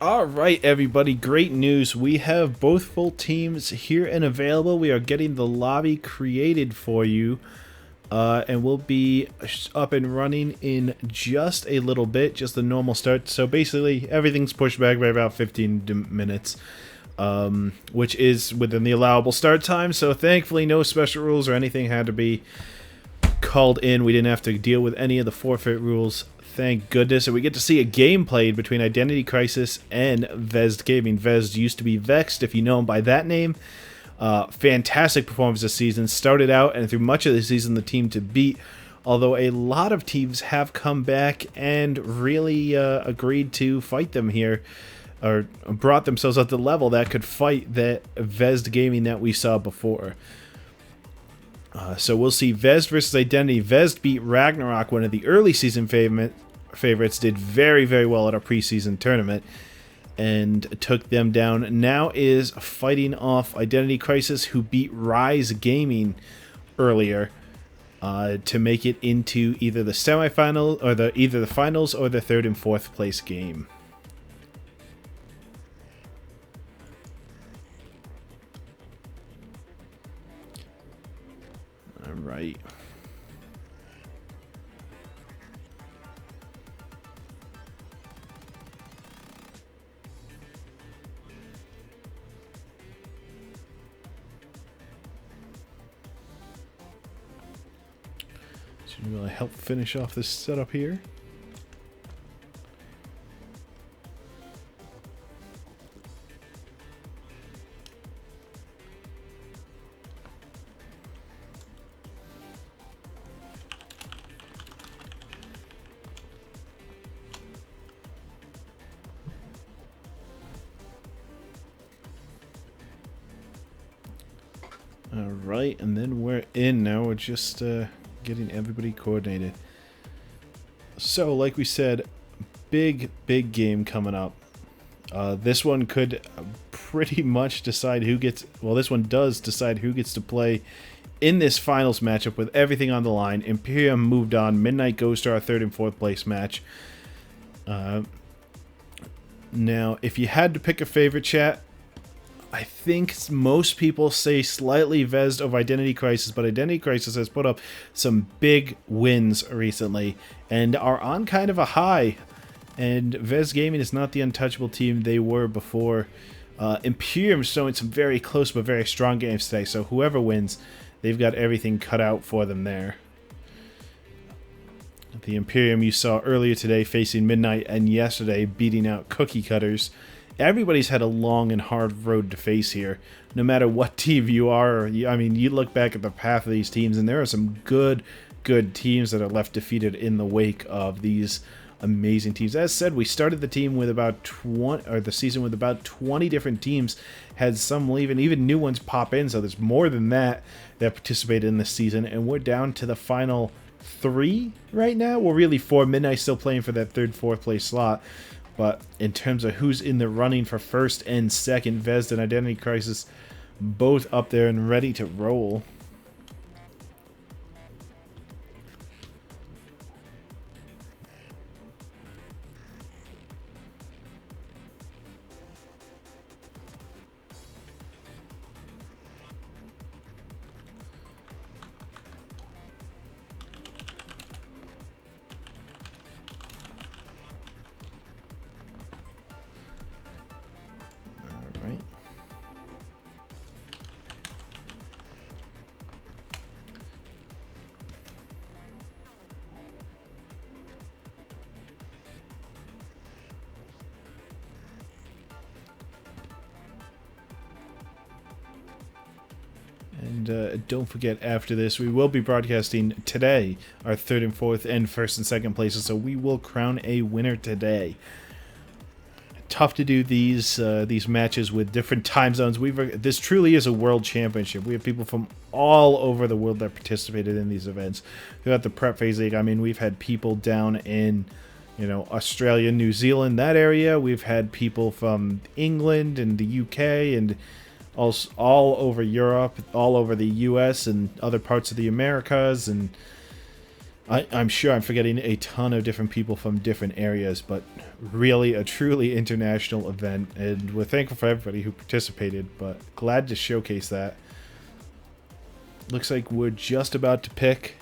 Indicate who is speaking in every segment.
Speaker 1: All right, everybody. Great news. We have both full teams here and available. We are getting the lobby created for you. And we'll be up and running in just a little bit, just the normal start. So basically, everything's pushed back by about 15 minutes, which is within the allowable start time. So thankfully, no special rules or anything had to be called in. We didn't have to deal with any of the forfeit rules. Thank goodness. And we get to see a game played between Identity Crisis and Vezzed Gaming. Vezzed used to be Vexed, if you know him by that name. Fantastic performance this season. Started out and through much of the season the team to beat, although a lot of teams have come back and really agreed to fight them here, or brought themselves up to the level that could fight that Vezzed Gaming that we saw before. So we'll see Vezzed versus Identity. Vezzed beat Ragnarok, one of the early season favorites, did very, very well at a preseason tournament, and took them down. Now is fighting off Identity Crisis, who beat Rise Gaming earlier, to make it into either the semifinal or either the finals or the third and fourth place game. All right. Should really help finish off this setup here. Alright, and then we're in now. We're just getting everybody coordinated. So, like we said, big game coming up. This one could pretty much decide who gets... Well, this one does decide who gets to play in this finals matchup with everything on the line. Imperium moved on. Midnight goes to our third and fourth place match. Now, if you had to pick a favorite, chat, I think most people say slightly Vezzed of Identity Crisis, but Identity Crisis has put up some big wins recently and are on kind of a high. And Vezzed Gaming is not the untouchable team they were before. Imperium showing some very close but very strong games today, so whoever wins, they've got everything cut out for them there. The Imperium you saw earlier today facing Midnight, and yesterday beating out Cookie Cutters. Everybody's had a long and hard road to face here. No matter what team you are, I mean, you look back at the path of these teams, and there are some good teams that are left defeated in the wake of these amazing teams. As said, we started the team with about 20, or the season with about 20 different teams. Had some leave, and even new ones pop in. So there's more than that participated in this season, and we're down to the final 3 right now. Well, really 4. Midnight still playing for that third, fourth place slot. But in terms of who's in the running for first and second, Vezzed and Identity Crisis both up there and ready to roll. And don't forget, after this, we will be broadcasting today our third and fourth and first and second places, so we will crown a winner today. Tough to do these matches with different time zones. This truly is a world championship. We have people from all over the world that participated in these events. Throughout the Prep Phase League, I mean, we've had people down in, Australia, New Zealand, that area. We've had people from England and the UK and all over Europe, all over the US and other parts of the Americas, and I'm sure I'm forgetting a ton of different people from different areas, but really a truly international event, and we're thankful for everybody who participated, but glad to showcase that. Looks like we're just about to pick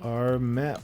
Speaker 1: our map.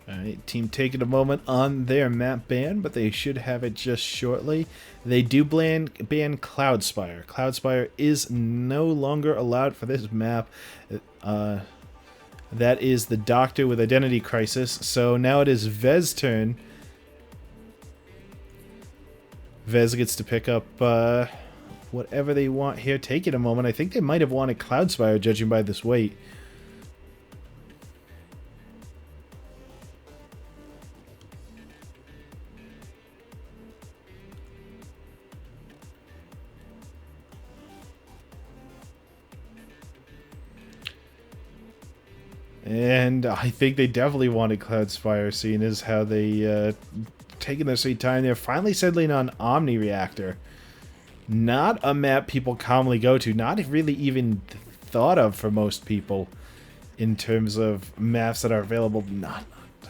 Speaker 1: Alright, team taking a moment on their map ban, but they should have it just shortly. They do ban Cloudspire. Cloudspire is no longer allowed for this map. That is the Doctor with Identity Crisis. So now it is Vezzed's turn. Vezzed gets to pick up whatever they want here. Taking a moment. I think they might have wanted Cloudspire, judging by this weight. And I think they definitely wanted Cloudspire, seeing as how they taking their sweet time. They're finally settling on Omni Reactor. Not a map people commonly go to. Not really even thought of for most people in terms of maps that are available. Not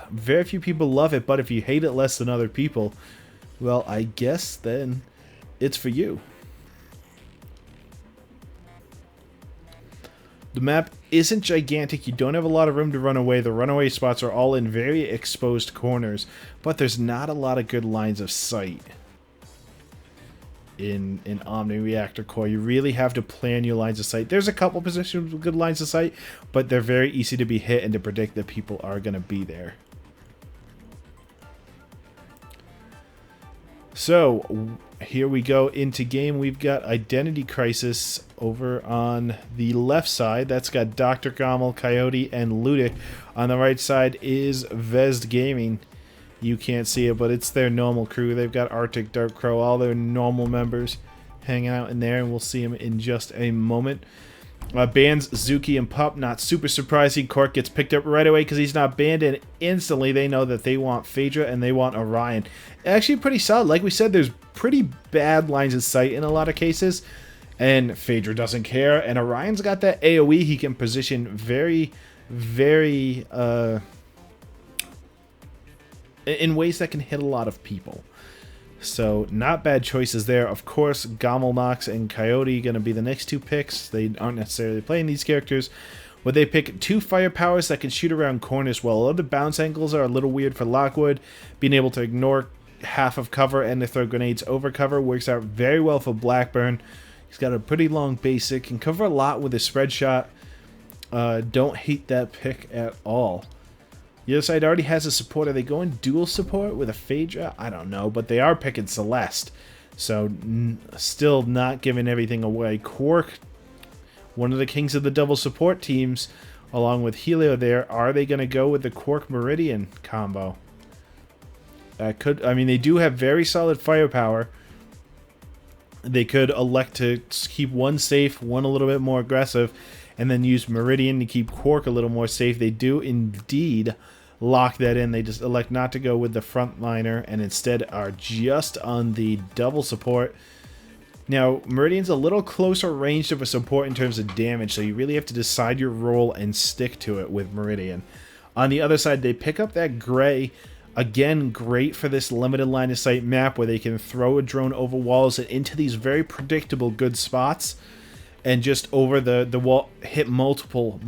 Speaker 1: very few people love it, but if you hate it less than other people, well, I guess then it's for you. The map isn't gigantic. You don't have a lot of room to run away. The runaway spots are all in very exposed corners, but there's not a lot of good lines of sight in Omni Reactor Core. You really have to plan your lines of sight. There's a couple positions with good lines of sight, but they're very easy to be hit and to predict that people are going to be there. So here we go into game. We've got Identity Crisis over on the left side. That's got Dr. Gommel, Coyote, and Ludic. On the right side is Vezzed Gaming. You can't see it, but it's their normal crew. They've got Arctic, Dark Crow, all their normal members hanging out in there, and we'll see them in just a moment. Bans Zuki and Pup. Not super surprising. Cork gets picked up right away because he's not banned, and instantly they know that they want Phaedra and they want Orion. Actually pretty solid. Like we said, there's pretty bad lines of sight in a lot of cases, and Phaedra doesn't care, and Orion's got that AoE he can position very, very in ways that can hit a lot of people. So, not bad choices there. Of course, Gommel, Nox, and Coyote going to be the next two picks. They aren't necessarily playing these characters, but they pick two firepowers that can shoot around corners well. Other bounce angles are a little weird for Lockwood. Being able to ignore half of cover and to throw grenades over cover works out very well for Blackburn. He's got a pretty long basic, can cover a lot with his spread shot. Don't hate that pick at all. The other side already has a support. Are they going dual support with a Phaedra? I don't know, but they are picking Celeste. So, still not giving everything away. Quark, one of the kings of the double support teams, along with Helio there. Are they going to go with the Quark Meridian combo? I mean, they do have very solid firepower. They could elect to keep one safe, one a little bit more aggressive, and then use Meridian to keep Quark a little more safe. They do indeed lock that in. They just elect not to go with the frontliner and instead are just on the double support. Now, Meridian's a little closer range of a support in terms of damage, so you really have to decide your role and stick to it with Meridian. On the other side, they pick up that Gray. Again, great for this limited line of sight map where they can throw a drone over walls and into these very predictable good spots and just over the wall hit multiple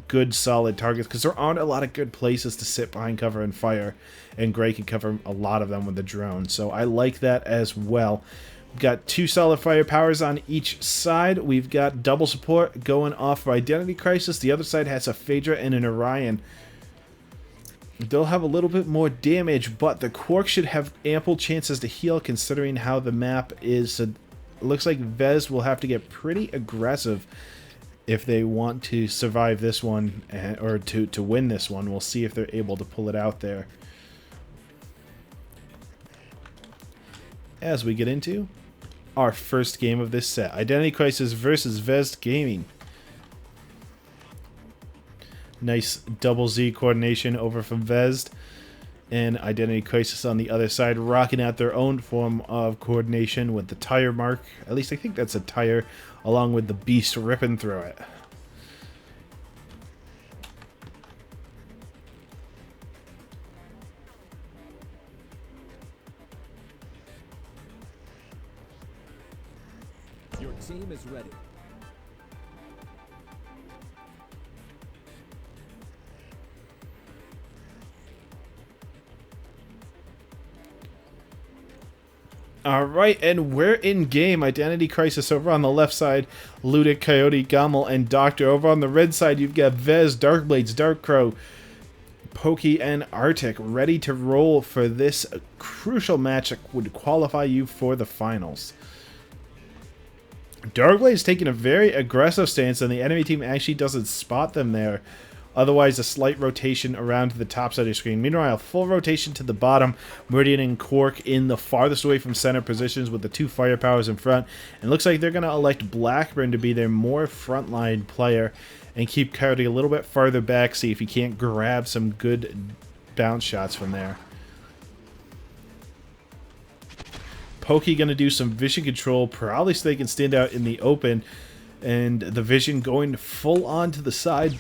Speaker 1: good solid targets, because there aren't a lot of good places to sit behind cover and fire, and Gray can cover a lot of them with the drone. So I like that as well. We've got two solid fire powers on each side. We've got double support going off for Identity Crisis. The other side has a Phaedra and an Orion. They'll have a little bit more damage, but the Quark should have ample chances to heal considering how the map is. So it looks like Vezzed will have to get pretty aggressive if they want to survive this one, or to win this one. We'll see if they're able to pull it out there as we get into our first game of this set. Identity Crisis versus Vezzed Gaming. Nice double Z coordination over from Vezzed. And Identity Crisis on the other side, rocking out their own form of coordination with the tire mark. At least I think that's a tire, along with the beast ripping through it.
Speaker 2: Your team is ready.
Speaker 1: Alright, and we're in game. Identity Crisis over on the left side. Ludic, Coyote, Gommel, and Doctor. Over on the red side, you've got Vez, Darkblades, Darkcrow, Pokey, and Arctic ready to roll for this crucial match that would qualify you for the finals. Darkblade's taking a very aggressive stance, and the enemy team actually doesn't spot them there. Otherwise, a slight rotation around to the top side of your screen. Meanwhile, full rotation to the bottom. Meridian and Cork in the farthest away from center positions with the two firepowers in front. And looks like they're going to elect Blackburn to be their more frontline player and keep Coyote a little bit farther back, see if he can't grab some good bounce shots from there. Pokey going to do some vision control, probably so they can stand out in the open. And the vision going full on to the side.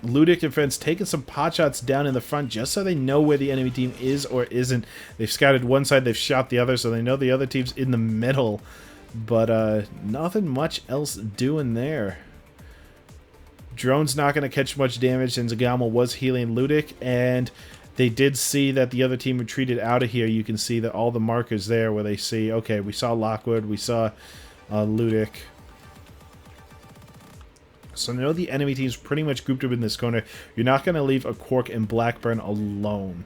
Speaker 1: Ludic and friends taking some pot shots down in the front just so they know where the enemy team is or isn't. They've scouted one side, they've shot the other, so they know the other team's in the middle. But nothing much else doing there. Drone's not going to catch much damage since Gommel was healing Ludic, and they did see that the other team retreated out of here. You can see that all the markers there where they see, okay, we saw Lockwood, we saw Ludic. So I know the enemy team's pretty much grouped up in this corner. You're not going to leave a Quark and Blackburn alone.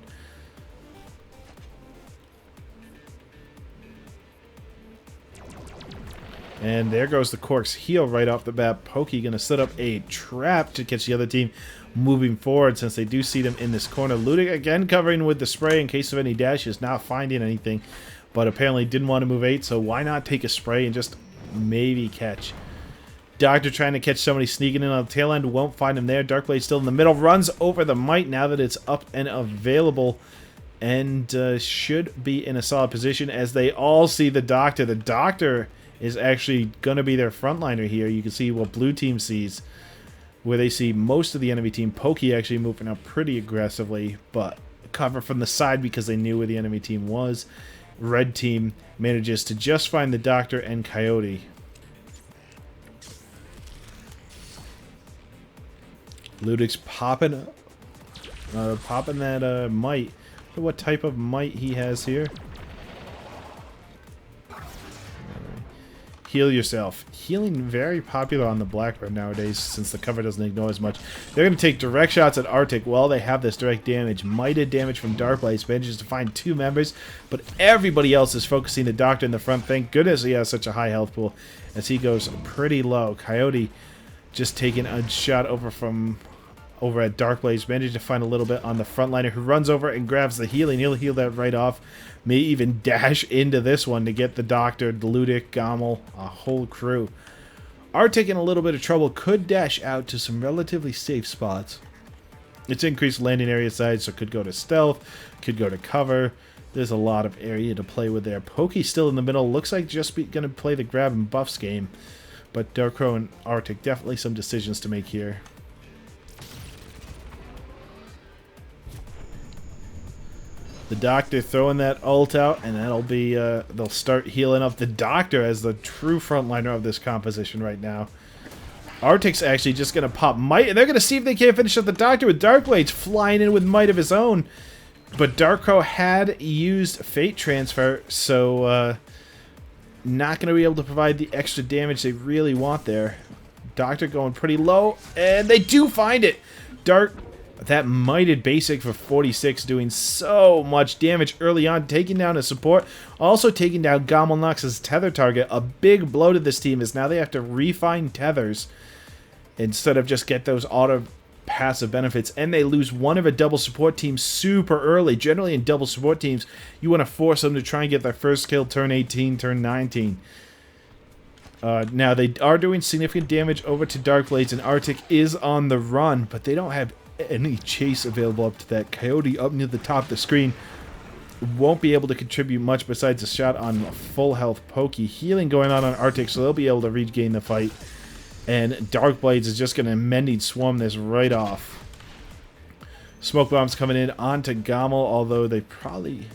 Speaker 1: And there goes the Quark's heel right off the bat. Pokey going to set up a trap to catch the other team moving forward since they do see them in this corner. Ludic again covering with the spray in case of any dashes, not finding anything. But apparently didn't want to move 8, so why not take a spray and just maybe catch. Doctor trying to catch somebody sneaking in on the tail end. Won't find him there. Darkblade still in the middle. Runs over the Might now that it's up and available. And should be in a solid position as they all see the Doctor. The Doctor is actually going to be their frontliner here. You can see what blue team sees. Where they see most of the enemy team. Pokey actually moving up pretty aggressively. But cover from the side because they knew where the enemy team was. Red team manages to just find the Doctor and Coyote. Ludic's popping that Might. What type of Might he has here. Heal yourself. Healing very popular on the Blackbird nowadays since the cover doesn't ignore as much. They're going to take direct shots at Arctic. Well, they have this direct damage. Mighted damage from Darkblade. Manages to find 2 members, but everybody else is focusing the Doctor in the front. Thank goodness he has such a high health pool as he goes pretty low. Coyote just taking a shot over at Darkblade. Managed to find a little bit on the frontliner who runs over and grabs the healing. He'll heal that right off. May even dash into this one to get the Doctor, Ludic, Gommel, a whole crew. Arctic in a little bit of trouble. Could dash out to some relatively safe spots. It's increased landing area size, so could go to stealth, could go to cover. There's a lot of area to play with there. Pokey's still in the middle. Looks like just going to play the grab and buffs game. But Darkcrow and Arctic, definitely some decisions to make here. The Doctor throwing that ult out, and that'll be, they'll start healing up the Doctor as the true frontliner of this composition right now. Arctic's actually just going to pop Might, and they're going to see if they can't finish up the Doctor with Darkblades flying in with Might of his own. But Darkcrow had used Fate Transfer, so not going to be able to provide the extra damage they really want there. Doctor going pretty low, and they do find it! That Mighted basic for 46 doing so much damage early on, taking down a support, also taking down Gommel Nox's tether target. A big blow to this team is now they have to refine tethers instead of just get those auto passive benefits, and they lose one of a double support team super early. Generally in double support teams, you want to force them to try and get their first kill turn 18, turn 19. Now, they are doing significant damage over to Darkblades, and Arctic is on the run, but they don't have any chase available up to that. Coyote up near the top of the screen won't be able to contribute much besides a shot on full health Pokey. Healing going on Arctic, so they'll be able to regain the fight. And Darkblades is just going to Mending Swarm this right off. Smoke Bombs coming in onto Gommel, although they probably...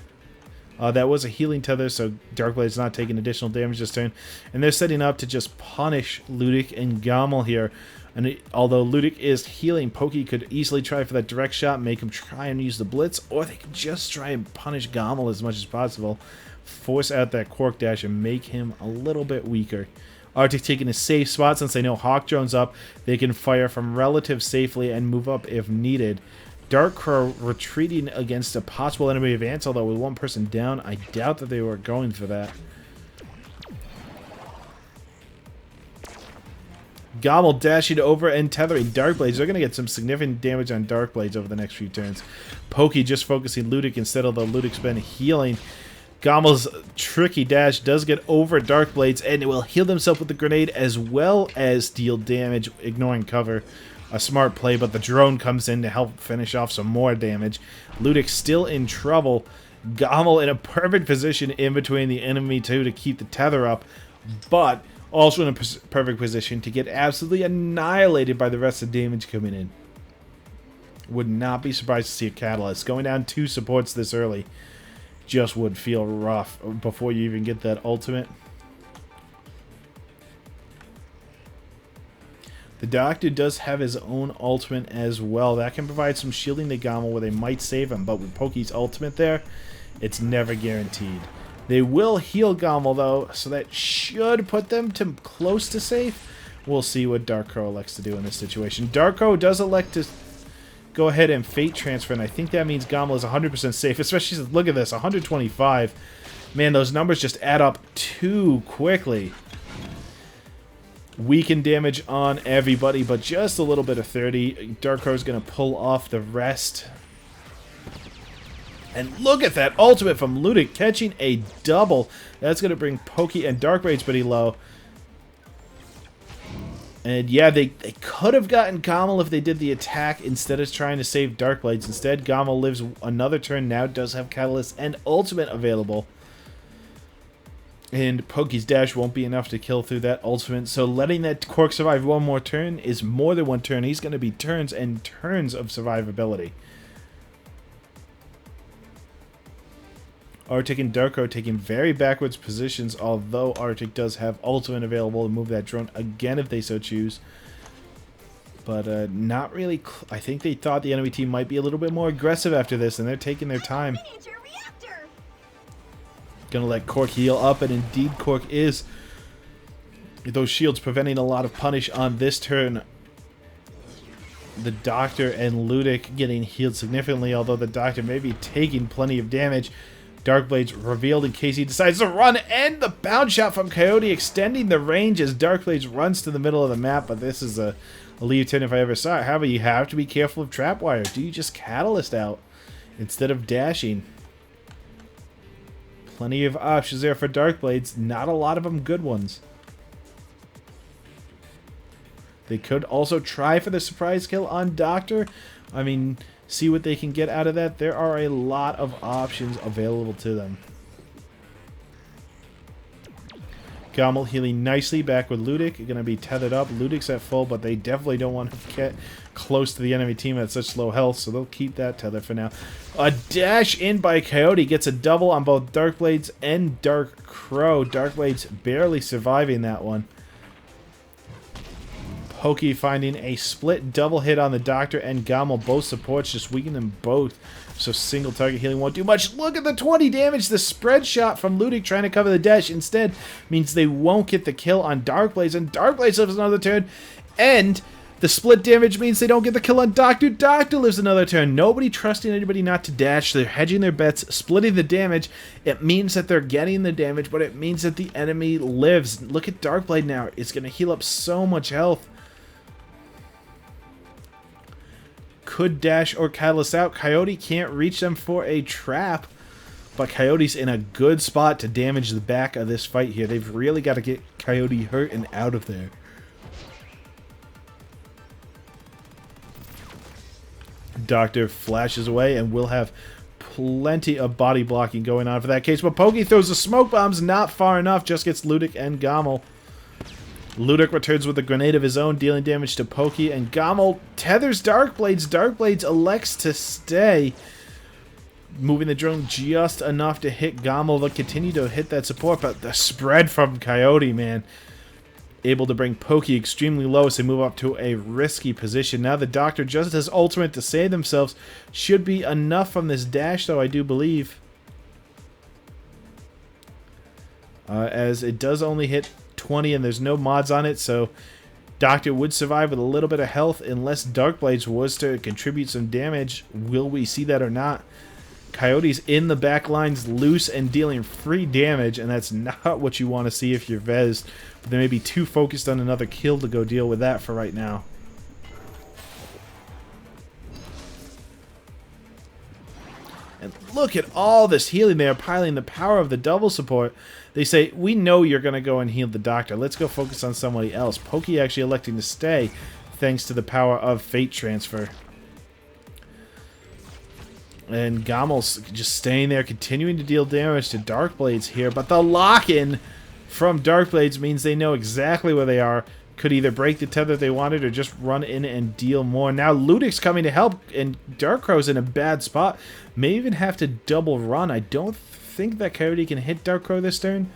Speaker 1: that was a healing tether, so Darkblade's not taking additional damage this turn. And they're setting up to just punish Ludic and Gommel here. And although Ludic is healing, Pokey could easily try for that direct shot, make him try and use the Blitz, or they could just try and punish Gommel as much as possible, force out that Quark Dash, and make him a little bit weaker. Arctic taking a safe spot since they know Hawk Drone's up. They can fire from relative safely and move up if needed. Dark Crow retreating against a possible enemy advance, although with one person down, I doubt that they were going for that. Gommel dashing over and tethering Darkblades. They're going to get some significant damage on Darkblades over the next few turns. Pokey just focusing Ludic instead, although Ludic's been healing. Gommel's tricky dash does get over Darkblades, and it will heal themselves with the grenade as well as deal damage, ignoring cover. A smart play, but the drone comes in to help finish off some more damage. Ludic still in trouble. Gommel in a perfect position in between the enemy two to keep the tether up, but also in a perfect position to get absolutely annihilated by the rest of the damage coming in. Would not be surprised to see a Catalyst. Going down 2 supports this early just would feel rough before you even get that ultimate. The Doctor does have his own ultimate as well. That can provide some shielding to Gommel where they might save him, but with Pokey's ultimate there, it's never guaranteed. They will heal Gommel though, so that should put them to close to safe. We'll see what Dark Crow elects to do in this situation. Dark Crow does elect to go ahead and Fate Transfer, and I think that means Gommel is 100% safe, especially since, look at this, 125. Man, those numbers just add up too quickly. Weaken damage on everybody, but just a little bit of 30. Dark Crow's going to pull off the rest. And look at that ultimate from Ludic, catching a double. That's going to bring Pokey and Darkblades pretty low. And yeah, they could have gotten Gommel if they did the attack instead of trying to save Darkblades. Instead, Gommel lives another turn, now does have Catalyst and ultimate available. And Pokey's dash won't be enough to kill through that ultimate, so letting that Quark survive one more turn is more than one turn. He's going to be turns and turns of survivability. Arctic and Dark Crow taking very backwards positions, although Arctic does have ultimate available to move that drone again if they so choose. But not really. I think they thought the enemy team might be a little bit more aggressive after this, and they're taking their time. Gonna let Quark heal up, and indeed Quark is. Those shields preventing a lot of punish on this turn. The Doctor and Ludic getting healed significantly, although the Doctor may be taking plenty of damage. Darkblades revealed in case he decides to run, and the bounce shot from Coyote extending the range as Darkblades runs to the middle of the map, but this is a Leave 10 if I ever saw it. However, you have to be careful of Trapwire. Do you just Catalyst out instead of dashing? Plenty of options there for Darkblades, not a lot of them good ones. They could also try for the surprise kill on Doctor. I mean, see what they can get out of that. There are a lot of options available to them. Gommel healing nicely back with Ludic. Going to be tethered up. Ludic's at full, but they definitely don't want to get close to the enemy team at such low health, so they'll keep that tether for now. A dash in by Coyote gets a double on both Darkblades and Dark Crow. Darkblades barely surviving that one. Pokey finding a split double hit on the Doctor and Gommel. Both supports just weaken them both, so single target healing won't do much. Look at the 20 damage. The spread shot from Ludic trying to cover the dash instead means they won't get the kill on Darkblades, and Darkblades lives another turn, and the split damage means they don't get the kill on Doctor. Doctor lives another turn. Nobody trusting anybody not to dash. They're hedging their bets, splitting the damage. It means that they're getting the damage, but it means that the enemy lives. Look at Darkblade now. It's going to heal up so much health. could dash or catalyst out. Coyote can't reach them for a trap. But Coyote's in a good spot to damage the back of this fight here. They've really got to get Coyote hurt and out of there. Doctor flashes away, and we'll have plenty of body blocking going on for that case. But Pokey throws the smoke bombs, not far enough, just gets Ludic and Gommel. Ludic returns with a grenade of his own, dealing damage to Pokey, and Gommel tethers Darkblades. Darkblades elects to stay, moving the drone just enough to hit Gommel. They'll continue to hit that support, but the spread from Coyote, man, able to bring Pokey extremely low as they move up to a risky position. Now the Doctor just has ultimate to save themselves. Should be enough from this dash, though, I do believe. As it does only hit 20 and there's no mods on it, so Doctor would survive with a little bit of health unless Darkblades was to contribute some damage. Will we see that or not? Coyote's in the back lines loose and dealing free damage, and that's not what you want to see if you're Vezzed. But they may be too focused on another kill to go deal with that for right now. And look at all this healing they are piling, the power of the double support. They say, we know you're going to go and heal the Doctor. Let's go focus on somebody else. Pokey actually electing to stay thanks to the power of Fate Transfer. And Gommel's just staying there, continuing to deal damage to Darkblades here. But the lock-in from Darkblades means they know exactly where they are. Could either break the tether they wanted or just run in and deal more. Now Ludic's coming to help, and Darkrow's in a bad spot. May even have to double run. I don't think that Coyote can hit Darkrow this turn,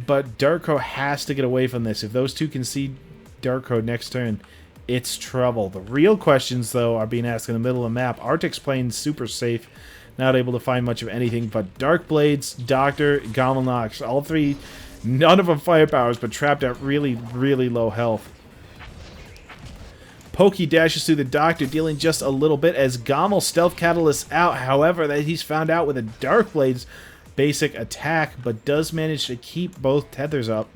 Speaker 1: but Darkrow has to get away from this. If those two can see Darkrow next turn, it's trouble. The real questions, though, are being asked in the middle of the map. Arctic's playing super safe, not able to find much of anything, but Darkblades, Doctor, Gommel Nox, all three, none of them firepowers, but trapped at really, really low health. Pokey dashes through the Doctor, dealing just a little bit as Gommel stealth catalysts out. However, that he's found out with a Darkblades basic attack, but does manage to keep both tethers up.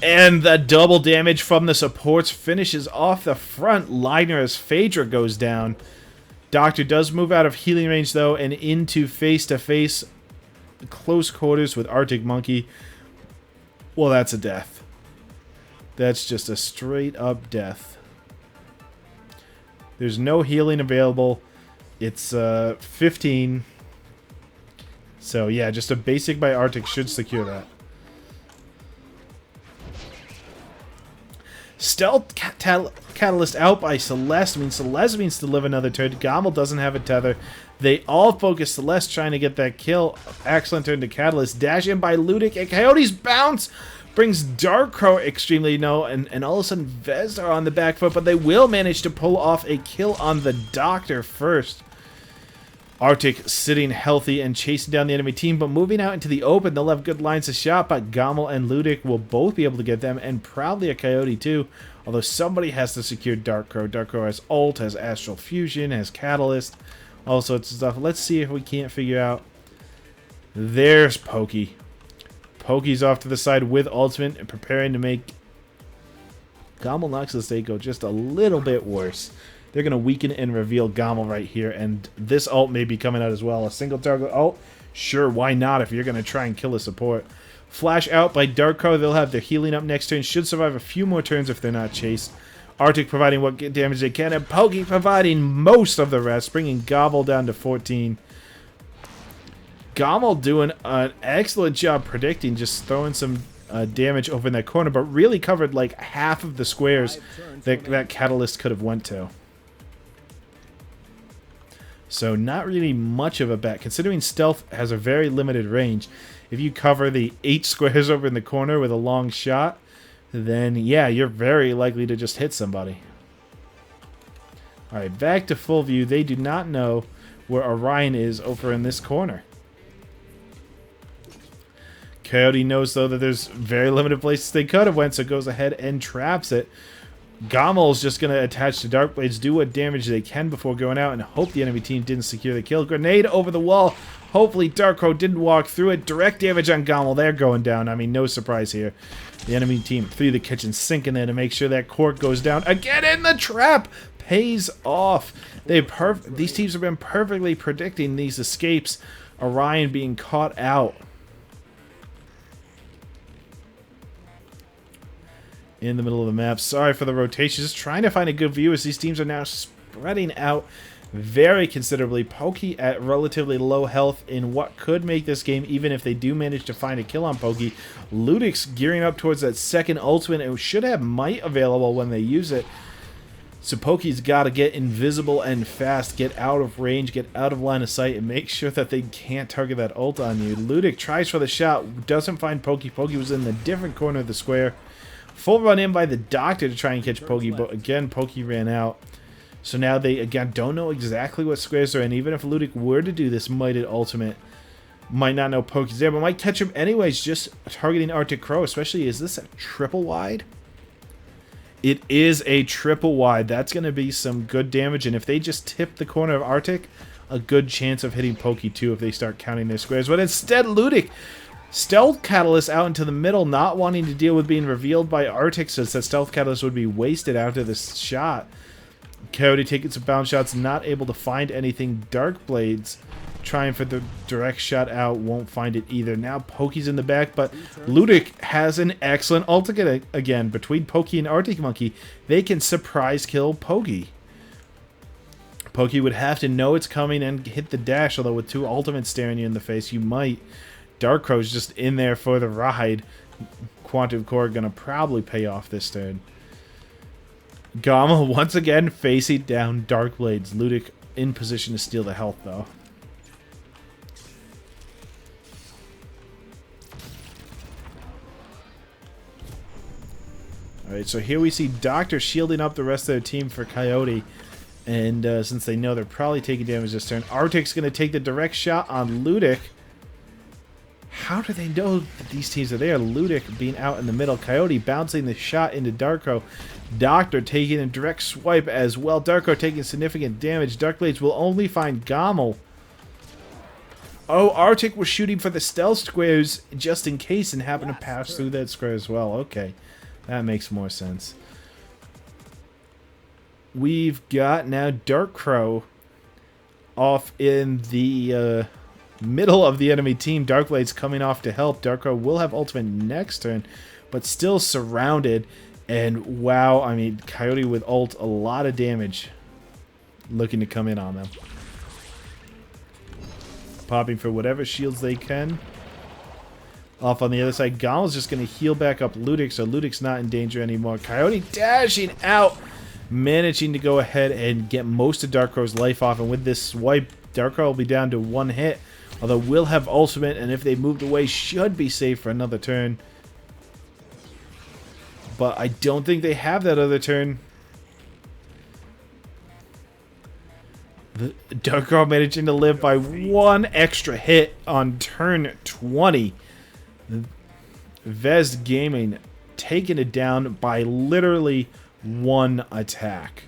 Speaker 1: And the double damage from the supports finishes off the front liner as Phaedra goes down. Doctor does move out of healing range, though, and into face-to-face close quarters with Arctic Monkey. Well, that's a death. That's just a straight-up death. There's no healing available. It's 15. So, yeah, just a basic by Arctic should secure that. Stealth Catalyst out by Celeste means Celeste means to live another turn. Gommel doesn't have a tether. They all focus Celeste trying to get that kill. Excellent turn to Catalyst. Dash in by Ludic, and Coyote's bounce brings Darkrow extremely low, and all of a sudden Vezzed are on the back foot, but they will manage to pull off a kill on the Doctor first. Arctic sitting healthy and chasing down the enemy team, but moving out into the open, they'll have good lines of shot, but Gommel and Ludic will both be able to get them, and probably a Coyote too, although somebody has to secure Darkrow. Darkrow has ult, has Astral Fusion, has Catalyst, all sorts of stuff. Let's see if we can't figure out. There's Pokey. Pokey's off to the side with ultimate and preparing to make Gommel Nox's day go just a little bit worse. They're going to weaken and reveal Gommel right here, and this ult may be coming out as well. A single target ult? Sure, why not if you're going to try and kill a support. Flash out by Darkrow. They'll have their healing up next turn. Should survive a few more turns if they're not chased. Arctic providing what damage they can, and Pokey providing most of the rest, bringing Gommel down to 14. Gommel doing an excellent job predicting, just throwing some damage over in that corner, but really covered like half of the squares that Catalyst could have went to. So not really much of a bet, considering Stealth has a very limited range. If you cover the 8 squares over in the corner with a long shot, then yeah, you're very likely to just hit somebody. Alright, back to full view. They do not know where Orion is over in this corner. Coyote knows, though, that there's very limited places they could have went, so goes ahead and traps it. Gommel's just going to attach to Darkblades, do what damage they can before going out, and hope the enemy team didn't secure the kill. Grenade over the wall Hopefully Darko didn't walk through it. Direct damage on Gommel. They're going down. I mean, no surprise here. The enemy team through the kitchen sinking in to make sure that cork goes down. Again in the trap! Pays off. These teams have been perfectly predicting these escapes. Orion being caught out. In the middle of the map. Sorry for the rotation. Just trying to find a good view as these teams are now spreading out very considerably. Pokey at relatively low health in what could make this game, even if they do manage to find a kill on Pokey. Ludix gearing up towards that second ultimate. It should have Might available when they use it. So Pokey's got to get invisible and fast, get out of range, get out of line of sight, and make sure that they can't target that ult on you. Ludic tries for the shot, doesn't find Pokey. Pokey was in the different corner of the square. Full run in by the Doctor to try and catch Pokey, but again, Pokey ran out. So now they, again, don't know exactly what squares they're in. Even if Ludic were to do this Mighted ultimate, might not know Pokey's there, but might catch him anyways, just targeting Arctic Crow, especially, is this a triple wide? It is a triple wide. That's going to be some good damage, and if they just tip the corner of Arctic, a good chance of hitting Pokey too if they start counting their squares. But instead, Ludic Stealth Catalyst out into the middle, not wanting to deal with being revealed by Arctic, since that Stealth Catalyst would be wasted after this shot. Coyote taking some bounce shots, not able to find anything. Dark Blades trying for the direct shot out, won't find it either. Now Pokey's in the back, but Ludic has an excellent ult again. Between Pokey and Arctic Monkey, they can surprise kill Pokey. Pokey would have to know it's coming and hit the dash, although with two ultimates staring you in the face, you might. Dark Crow's just in there for the ride. Quantum Core gonna probably pay off this turn. Gamma once again facing down Dark Blades. Ludic in position to steal the health though. Alright, so here we see Doctor shielding up the rest of their team for Coyote. And since they know they're probably taking damage this turn, Arctic's going to take the direct shot on Ludic. How do they know that these teams are there? Ludic being out in the middle. Coyote bouncing the shot into Darko. Doctor taking a direct swipe as well. Darko taking significant damage. Darkblades will only find Gommel. Oh, Arctic was shooting for the stealth squares just in case and happened to pass through that square as well. Okay, that makes more sense. We've got now Dark Crow off in the middle of the enemy team. Darkblade's coming off to help. Dark Crow will have ultimate next turn, but still surrounded. And wow, I mean, Coyote with ult, a lot of damage looking to come in on them. Popping for whatever shields they can. Off on the other side, Gommel's just going to heal back up Ludic, so Ludic's not in danger anymore. Coyote dashing out, managing to go ahead and get most of Dark Crow's life off, and with this swipe, Dark Crow will be down to one hit, although will have ultimate, and if they moved away, should be safe for another turn. But I don't think they have that other turn. The Dark Crow managing to live by one extra hit on turn 20. Vezzed Gaming taking it down by literally one attack.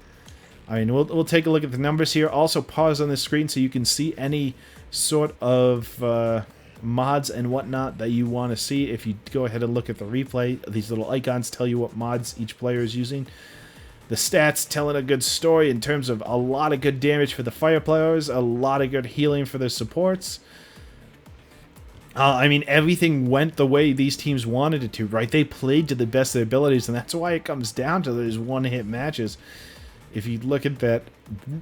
Speaker 1: I mean, we'll take a look at the numbers here. Also pause on the screen so you can see any sort of mods and whatnot that you want to see. If you go ahead and look at the replay, these little icons tell you what mods each player is using. The stats telling a good story in terms of a lot of good damage for the fire players, a lot of good healing for their supports. I mean, everything went the way these teams wanted it to, right? They played to the best of their abilities, and that's why it comes down to those one-hit matches. If you look at that,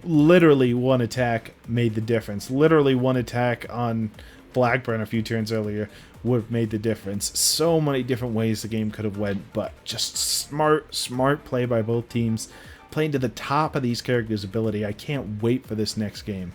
Speaker 1: literally one attack made the difference. Literally one attack on Blackburn a few turns earlier would have made the difference. So many different ways the game could have went, but just smart play by both teams, playing to the top of these characters' ability. I can't wait for this next game.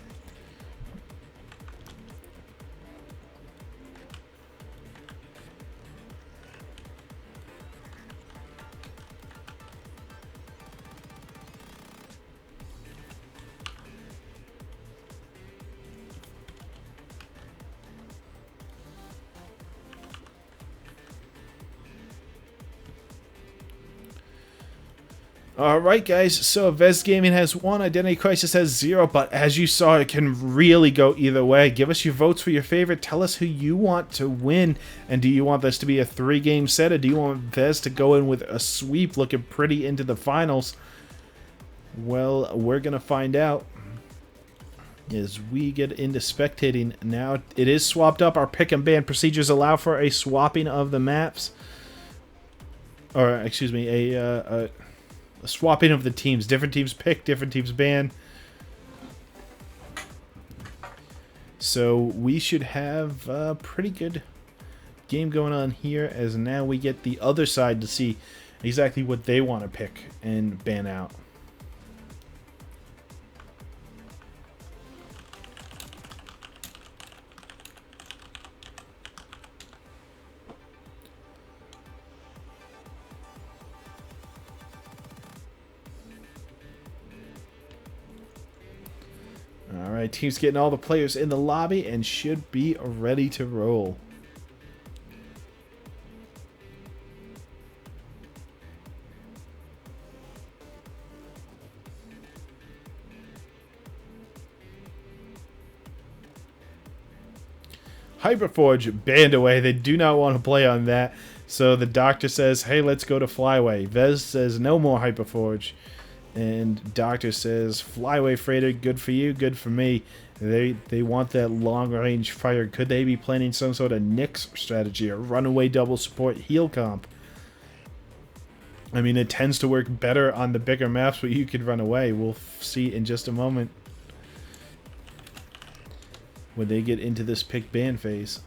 Speaker 1: Alright guys, so Vezzed Gaming has 1, Identity Crisis has 0, but as you saw, it can really go either way. Give us your votes for your favorite, tell us who you want to win, and do you want this to be a 3-game set, or do you want Vezzed to go in with a sweep looking pretty into the finals? Well, we're going to find out as we get into spectating. Now, it is swapped up. Our pick and ban procedures allow for a swapping of the maps. Or, excuse me, a swapping of the teams. Different teams pick, different teams ban. So we should have a pretty good game going on here, as now we get the other side to see exactly what they want to pick and ban out. Alright, team's getting all the players in the lobby and should be ready to roll. Hyperforge banned away. They do not want to play on that. So the doctor says, hey, let's go to Flyway. Vez says, no more Hyperforge. And Doctor says, Flyway Freighter, good for you, good for me. They want that long-range fire. Could they be planning some sort of Nyx strategy or runaway double support heal comp? I mean, it tends to work better on the bigger maps where you could run away. We'll see in just a moment when they get into this pick ban phase.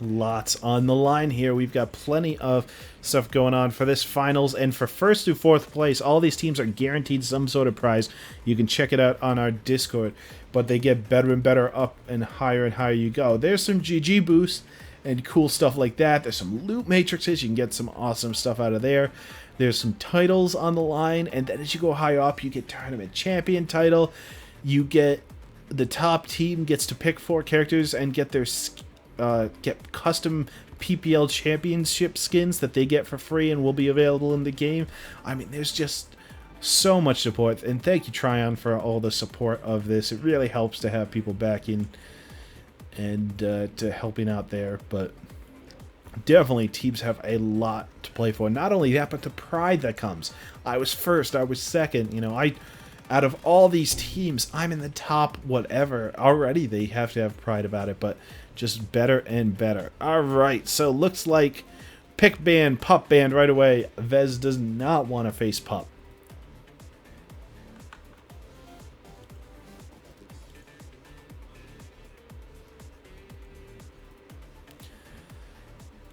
Speaker 1: Lots on the line here. We've got plenty of stuff going on for this finals, and for first through fourth place, all these teams are guaranteed some sort of prize. You can check it out on our Discord, but they get better and better up and higher you go. There's some GG boosts and cool stuff like that. There's some loot matrices. You can get some awesome stuff out of there. There's some titles on the line, and then as you go higher up, you get tournament champion title. You get the top team gets to pick 4 characters and get their get custom PPL championship skins that they get for free and will be available in the game. I mean, there's just so much support, and thank you, Tryon, for all the support of this. It really helps to have people backing and to helping out there, but definitely teams have a lot to play for. Not only that, but the pride that comes. I was first, I was second, you know, out of all these teams, I'm in the top whatever. Already they have to have pride about it, but just better and better. Alright, so looks like pick ban, pup ban right away. Vez does not want to face pup.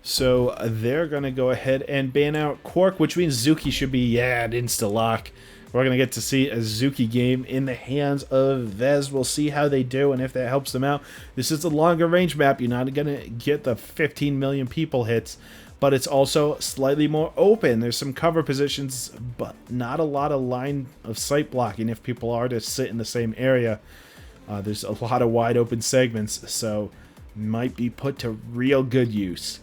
Speaker 1: So they're going to go ahead and ban out Quark, which means Zuki should be, an insta-lock. We're going to get to see a Zuki game in the hands of Vez. We'll see how they do and if that helps them out. This is a longer range map. You're not going to get the 15 million people hits, but it's also slightly more open. There's some cover positions, but not a lot of line of sight blocking if people are to sit in the same area. There's a lot of wide open segments, so might be put to real good use.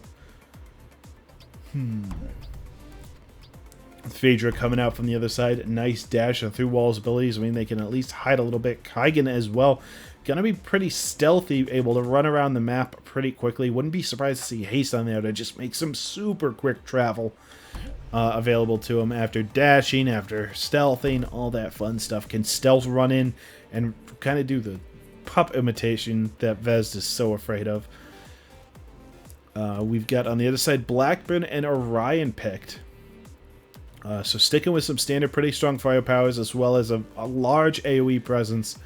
Speaker 1: Phaedra coming out from the other side. Nice dash and through walls abilities. I mean, they can at least hide a little bit. Kaigen as well. Gonna be pretty stealthy, able to run around the map pretty quickly. Wouldn't be surprised to see haste on there to just make some super quick travel available to him after dashing, after stealthing, all that fun stuff. Can stealth run in and kind of do the pup imitation that Vezzed is so afraid of. We've got on the other side Blackburn and Orion picked. So sticking with some standard pretty strong firepowers as well as a large AoE presence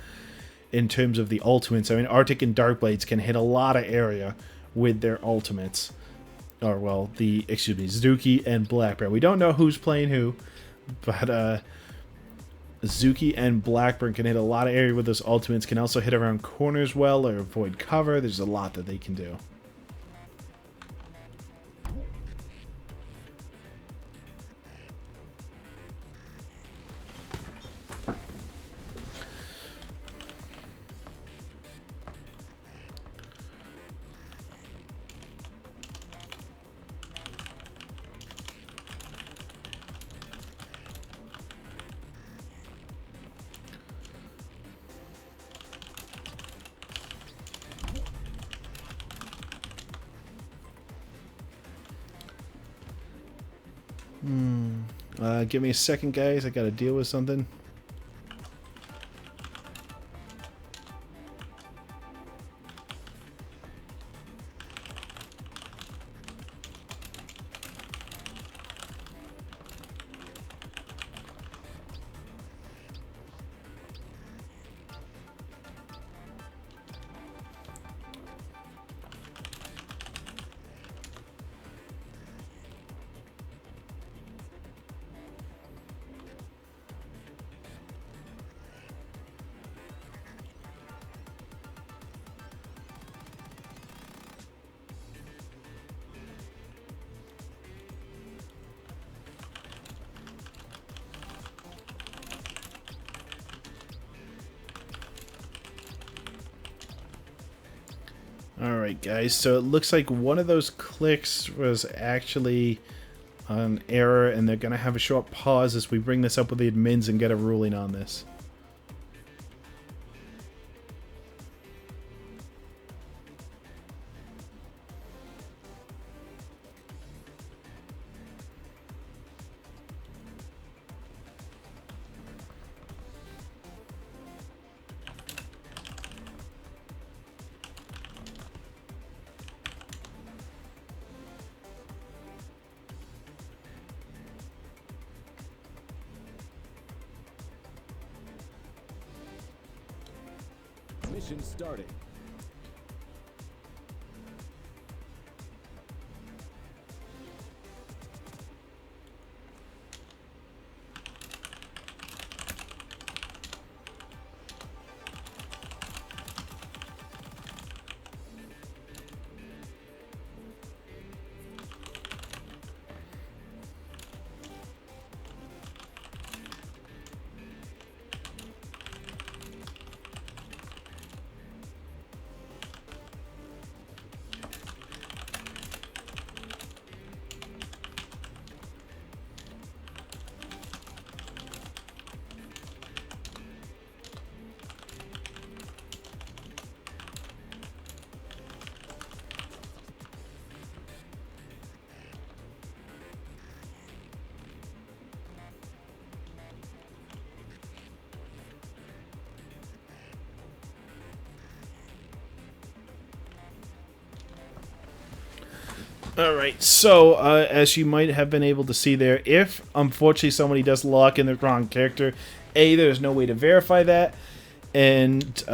Speaker 1: in terms of the ultimates. I mean, Arctic and Darkblades can hit a lot of area with their ultimates. Or, well, Zuki and Blackburn. We don't know who's playing who, but Zuki and Blackburn can hit a lot of area with those ultimates. Can also hit around corners well or avoid cover. There's a lot that they can do. Give me a second, guys. I gotta deal with something. Alright guys, so it looks like one of those clicks was actually an error, and they're going to have a short pause as we bring this up with the admins and get a ruling on this.
Speaker 2: Mission starting.
Speaker 1: Alright, so as you might have been able to see there, if unfortunately somebody does lock in the wrong character, A, there's no way to verify that, and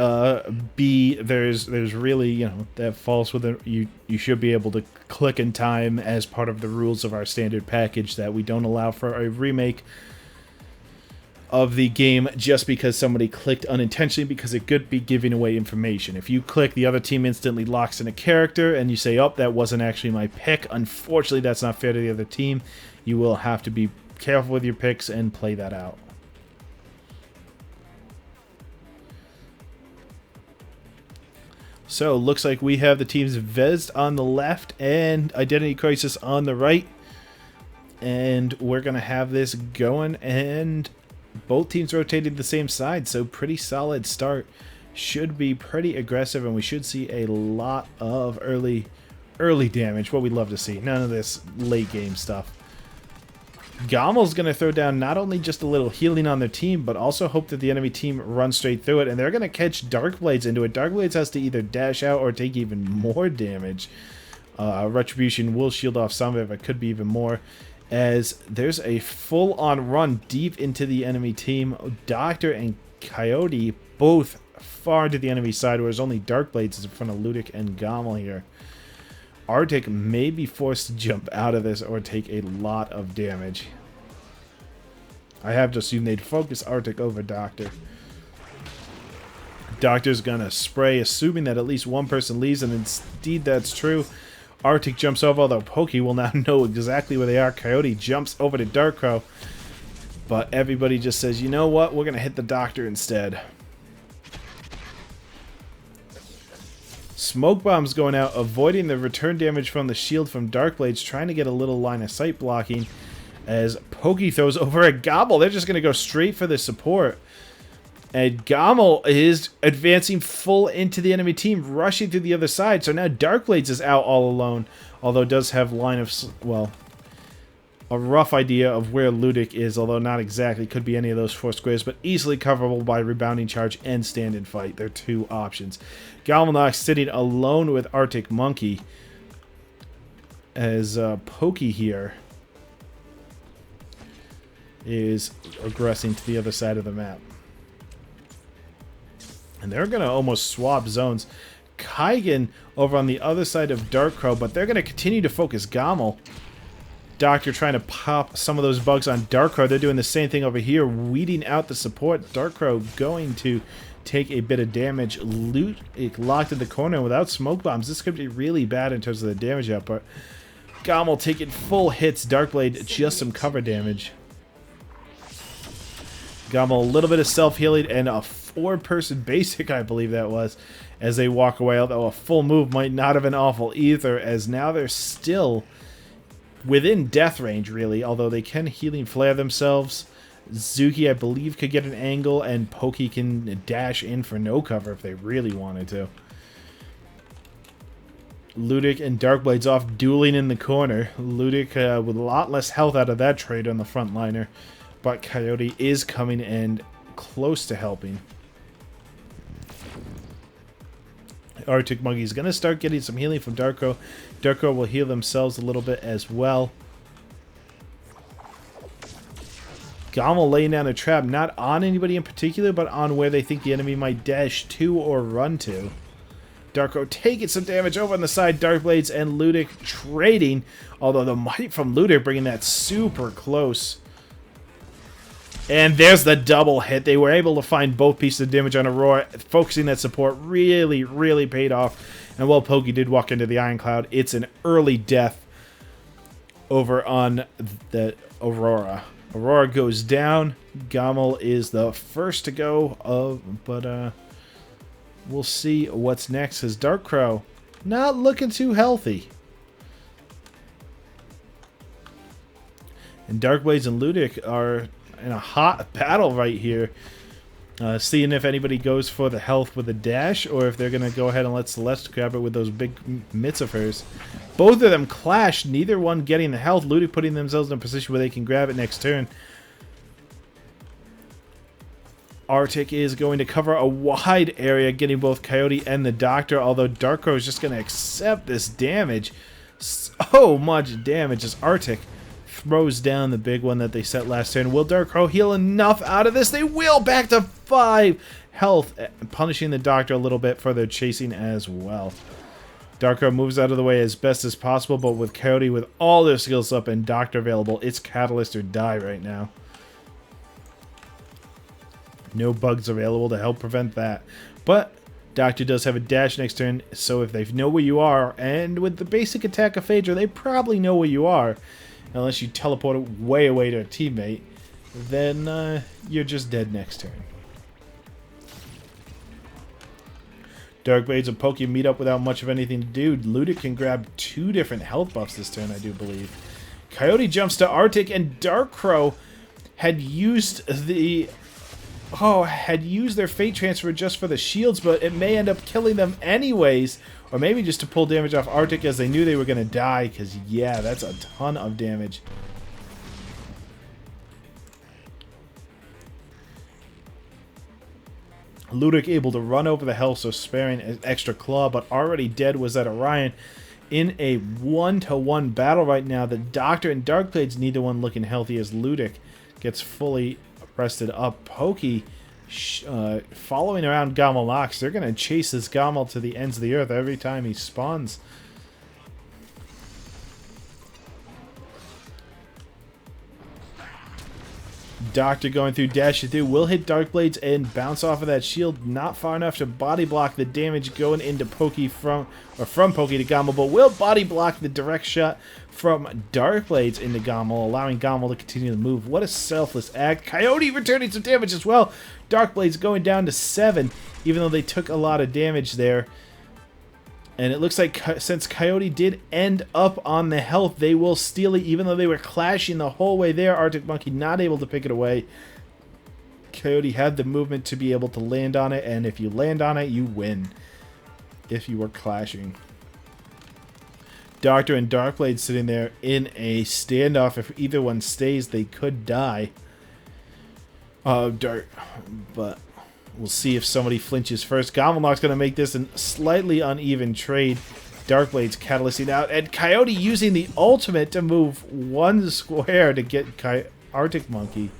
Speaker 1: B, there's really, you know, that falls within, you should be able to click in time as part of the rules of our standard package that we don't allow for a remake of the game just because somebody clicked unintentionally, because it could be giving away information. If you click, the other team instantly locks in a character and you say, oh, that wasn't actually my pick. Unfortunately, that's not fair to the other team. You will have to be careful with your picks and play that out. So, looks like we have the teams Vezzed on the left and Identity Crisis on the right. And we're going to have this going, and both teams rotated the same side, so pretty solid start. Should be pretty aggressive, and we should see a lot of early damage, what we love to see. None of this late game stuff. Gommel's going to throw down not only just a little healing on their team, but also hope that the enemy team runs straight through it, and they're going to catch Darkblades into it. Darkblades has to either dash out or take even more damage. Retribution will shield off some of it, but could be even more, as there's a full-on run deep into the enemy team. Doctor and Coyote both far to the enemy side, whereas only Darkblades is in front of Ludic and Gommel here. Arctic may be forced to jump out of this or take a lot of damage. I have to assume they'd focus Arctic over Doctor. Doctor's gonna spray, assuming that at least one person leaves, and indeed that's true. Arctic jumps over, although Pokey will now know exactly where they are. Coyote jumps over to Darkcrow, but everybody just says, you know what, we're going to hit the Doctor instead. Smoke Bomb's going out, avoiding the return damage from the shield from Darkblades, trying to get a little line of sight blocking, as Pokey throws over a Gobble. They're just going to go straight for the support. And Gommel is advancing full into the enemy team, rushing to the other side. So now Darkblades is out all alone, although does have line of... well, a rough idea of where Ludic is, although not exactly. Could be any of those 4 squares, but easily coverable by Rebounding Charge and Stand and Fight. They're 2 options. Galvanox sitting alone with Arctic Monkey as Pokey here is aggressing to the other side of the map. And they're going to almost swap zones. Kaigan over on the other side of Dark Crow, but they're going to continue to focus Gommel. Doctor trying to pop some of those bugs on Dark Crow. They're doing the same thing over here, weeding out the support. Dark Crow going to take a bit of damage. Loot locked in the corner without smoke bombs. This could be really bad in terms of the damage output. Gommel taking full hits. Darkblade just some cover damage. Gommel a little bit of self-healing and a 4-person basic, I believe that was, as they walk away. Although a full move might not have been awful either, as now they're still within death range, really. Although they can Healing Flare themselves. Zuki, I believe, could get an angle, and Pokey can dash in for no cover if they really wanted to. Ludic and Darkblade's off dueling in the corner. Ludic with a lot less health out of that trade on the front liner. But Coyote is coming and close to helping. Arctic Monkey's going to start getting some healing from Darko. Darko will heal themselves a little bit as well. Gommel laying down a trap, not on anybody in particular, but on where they think the enemy might dash to or run to. Darko taking some damage over on the side. Darkblades and Ludic trading, although the might from Ludic bringing that super close. And there's the double hit. They were able to find both pieces of damage on Aurora. Focusing that support really, really paid off. And while Pokey did walk into the Iron Cloud, it's an early death over on the Aurora. Aurora goes down. Gommel is the first to go, but we'll see what's next. As Dark Crow not looking too healthy. And Darkblades and Ludic are in a hot battle right here. Seeing if anybody goes for the health with a dash, or if they're going to go ahead and let Celeste grab it with those big mitts of hers. Both of them clash, neither one getting the health. Ludic putting themselves in a position where they can grab it next turn. Arctic is going to cover a wide area, getting both Coyote and the Doctor, although Darkro is just going to accept this damage. So much damage as Arctic throws down the big one that they set last turn. Will Darkro heal enough out of this? They will, back to 5 health, punishing the Doctor a little bit for their chasing as well. Darkro moves out of the way as best as possible, but with Coyote with all their skills up and Doctor available, it's Catalyst or die right now. No bugs available to help prevent that. But Doctor does have a dash next turn, so if they know where you are, and with the basic attack of Phaedra, they probably know where you are, unless you teleport it way away to a teammate, then you're just dead next turn. Darkblades and Pokey meet up without much of anything to do. Ludic can grab 2 different health buffs this turn, I do believe. Coyote jumps to Arctic, and Darkcrow had used the... had used their Fate Transfer just for the shields, but it may end up killing them anyways. Or maybe just to pull damage off Arctic, as they knew they were going to die, because, yeah, that's a ton of damage. Ludic able to run over the health, so sparing an extra claw, but already dead was that Orion. In a 1-to-1 battle right now, the Doctor and Darkblades, neither one looking healthy, as Ludic gets fully rested up. Pokey following around Gommel. They're going to chase this Gommel to the ends of the earth every time he spawns. Doctor going through, dashing through, will hit Darkblades and bounce off of that shield. Not far enough to body block the damage going into Pokey from Pokey to Gommel, but will body block the direct shot from Darkblades into Gommel, allowing Gommel to continue to move. What a selfless act. Coyote returning some damage as well. Darkblades going down to 7, even though they took a lot of damage there. And it looks like since Coyote did end up on the health, they will steal it, even though they were clashing the whole way there. Arctic Monkey not able to pick it away. Coyote had the movement to be able to land on it, and if you land on it, you win. If you were clashing. Doctor and Darkblade sitting there in a standoff. If either one stays, they could die. But we'll see if somebody flinches first. Gomelnok's going to make this a slightly uneven trade. Darkblade's catalysting out, and Coyote using the ultimate to move one square to get Arctic Monkey.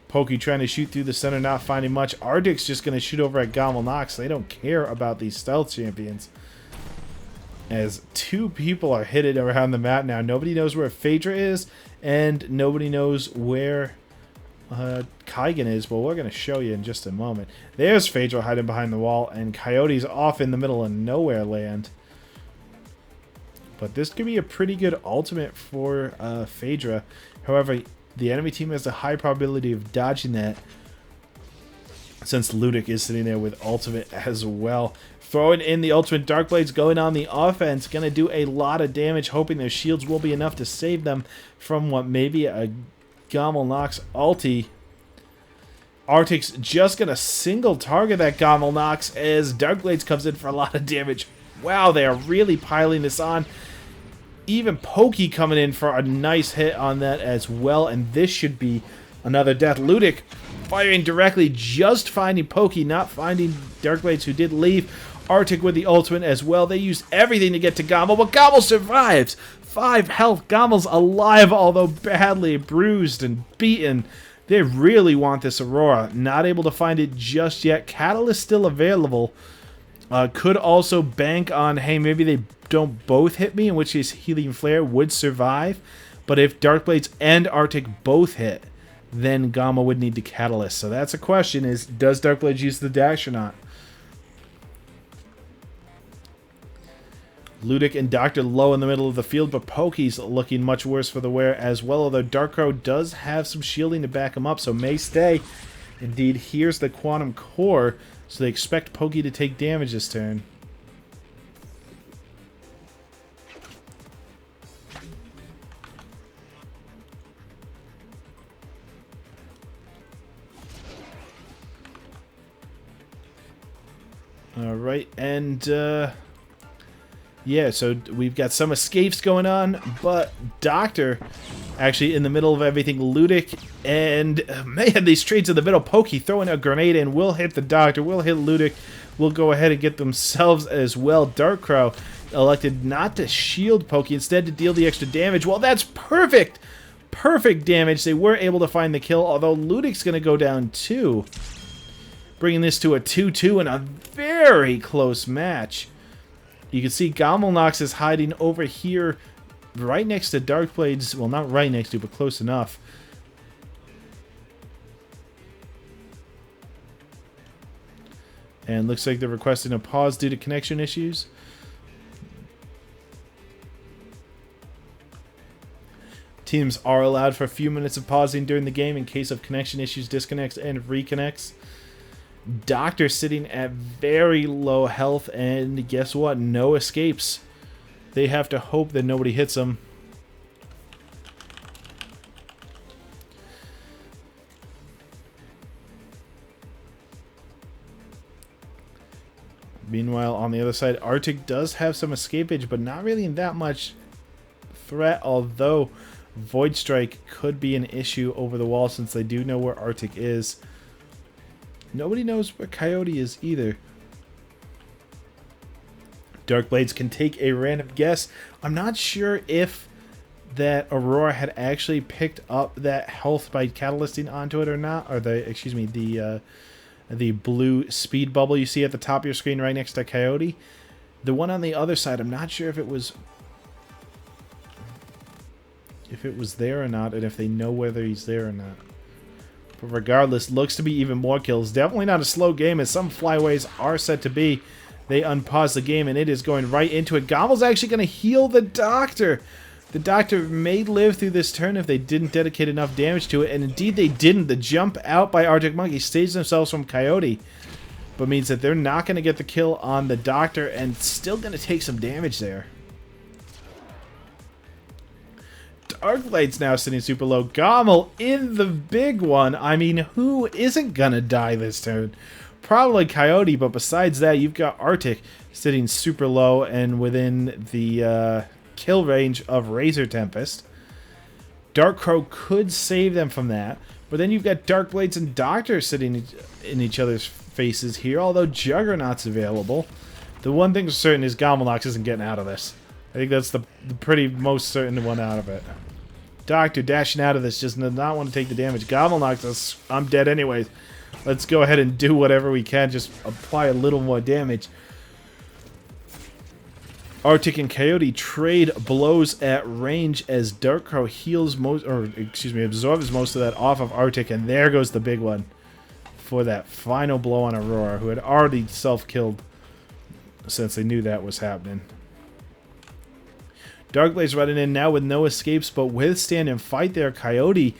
Speaker 1: Pokey trying to shoot through the center, not finding much. Arctic's just going to shoot over at Gomelnok. They don't care about these stealth champions. As two people are hidden around the map now. Nobody knows where Phaedra is, and nobody knows where Kaigan is. Well, we're going to show you in just a moment. There's Phaedra hiding behind the wall, and Coyote's off in the middle of nowhere land. But this could be a pretty good ultimate for Phaedra. However, the enemy team has a high probability of dodging that, since Ludic is sitting there with ultimate as well. Throwing in the ultimate, Darkblade's going on the offense. Going to do a lot of damage, hoping their shields will be enough to save them from what may be a Gomelnok's ulti. Arctic's just going to single target that Gomelnok's as Darkblades comes in for a lot of damage. Wow, they are really piling this on. Even Pokey coming in for a nice hit on that as well, and this should be another death. Ludic firing directly, just finding Pokey, not finding Darkblades, who did leave. Arctic with the ultimate as well. They use everything to get to Gomel, but Gomel survives. 5 health. Gomel's alive, although badly bruised and beaten. They really want this Aurora. Not able to find it just yet. Catalyst still available. Could also bank on, hey, maybe they don't both hit me, in which case Healing Flare would survive. But if Darkblades and Arctic both hit, then Gomel would need to Catalyst. So that's a question, is does Darkblades use the dash or not? Ludic and Doctor low in the middle of the field, but Pokey's looking much worse for the wear as well, although Darkcrow does have some shielding to back him up, so may stay. Indeed, here's the Quantum Core, so they expect Pokey to take damage this turn. Alright, and yeah, so we've got some escapes going on, but Doctor actually in the middle of everything. Ludic, and man, these trades in the middle. Pokey throwing a grenade in will hit the Doctor, will hit Ludic, will go ahead and get themselves as well. Darkcrow elected not to shield Pokey, instead to deal the extra damage. Well, that's perfect! Perfect damage. They were able to find the kill, although Ludic's going to go down too. Bringing this to a 2-2 in a very close match. You can see Gomelnox is hiding over here right next to Darkblades. Well, not right next to, but close enough. And looks like they're requesting a pause due to connection issues. Teams are allowed for a few minutes of pausing during the game in case of connection issues, disconnects, and reconnects. Doctor sitting at very low health, and guess what? No escapes. They have to hope that nobody hits them. Meanwhile, on the other side, Arctic does have some escapage, but not really in that much threat, although Void Strike could be an issue over the wall since they do know where Arctic is. Nobody knows where Coyote is either. Darkblades can take a random guess. I'm not sure if that Aurora had actually picked up that health by catalysting onto it or not, or the blue speed bubble you see at the top of your screen right next to Coyote. The one on the other side, I'm not sure if it was there or not, and if they know whether he's there or not. But regardless, looks to be even more kills. Definitely not a slow game, as some flyways are set to be. They unpause the game, and it is going right into it. Gomel's actually going to heal the Doctor. The Doctor may live through this turn if they didn't dedicate enough damage to it, and indeed they didn't. The jump out by Arctic Monkey saves themselves from Coyote, but means that they're not going to get the kill on the Doctor, and still going to take some damage there. Darkblade's now sitting super low. Gomel in the big one. I mean, who isn't gonna die this turn? probably Coyote, but besides that, you've got Arctic sitting super low and within the kill range of Razor Tempest. Dark Crow could save them from that, but then you've got Dark Blades and Doctor sitting in each other's faces here, although Juggernaut's available. The one thing certain is Gomelnox isn't getting out of this. I think that's the pretty most certain one out of it. Doctor dashing out of this just does not want to take the damage. Gomelnox, I'm dead anyways. Let's go ahead and do whatever we can, just apply a little more damage. Arctic and Coyote trade blows at range as Dark Crow heals most, or excuse me, absorbs most of that off of Arctic, and there goes the big one for that final blow on Aurora, who had already self-killed since they knew that was happening. Darkblade's running in now with no escapes, but withstand and fight there. Coyote,